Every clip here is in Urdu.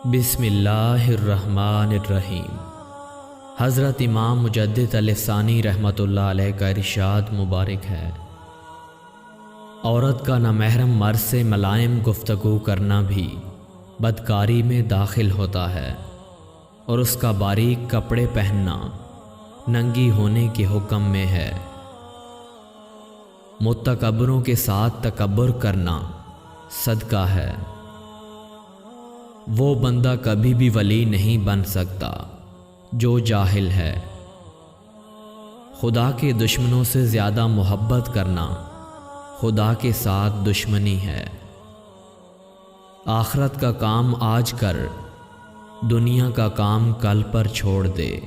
بسم اللہ الرحمن الرحیم۔ حضرت امام مجدد علیہ ثانی رحمۃ اللہ علیہ کا ارشاد مبارک ہے، عورت کا نامحرم مرد سے ملائم گفتگو کرنا بھی بدکاری میں داخل ہوتا ہے، اور اس کا باریک کپڑے پہننا ننگی ہونے کے حکم میں ہے۔ متکبروں کے ساتھ تکبر کرنا صدقہ ہے۔ وہ بندہ کبھی بھی ولی نہیں بن سکتا جو جاہل ہے۔ خدا کے دشمنوں سے زیادہ محبت کرنا خدا کے ساتھ دشمنی ہے۔ آخرت کا کام آج کر، دنیا کا کام کل پر چھوڑ دے۔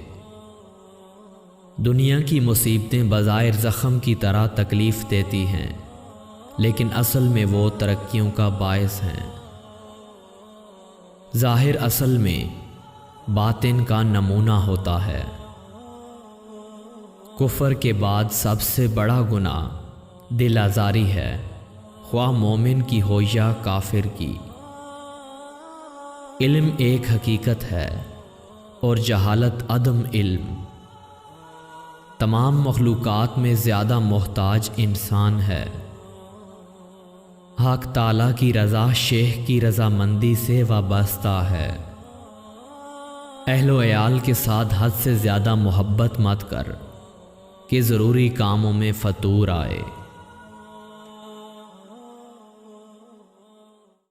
دنیا کی مصیبتیں بظاہر زخم کی طرح تکلیف دیتی ہیں، لیکن اصل میں وہ ترقیوں کا باعث ہیں۔ ظاہر اصل میں باطن کا نمونہ ہوتا ہے۔ کفر کے بعد سب سے بڑا گناہ دل آزاری ہے، خواہ مومن کی ہو یا کافر کی۔ علم ایک حقیقت ہے اور جہالت عدم علم۔ تمام مخلوقات میں زیادہ محتاج انسان ہے۔ حق تعالیٰ کی رضا شیخ کی رضامندی سے وابستہ ہے۔ اہل و عیال کے ساتھ حد سے زیادہ محبت مت کر کہ ضروری کاموں میں فتور آئے۔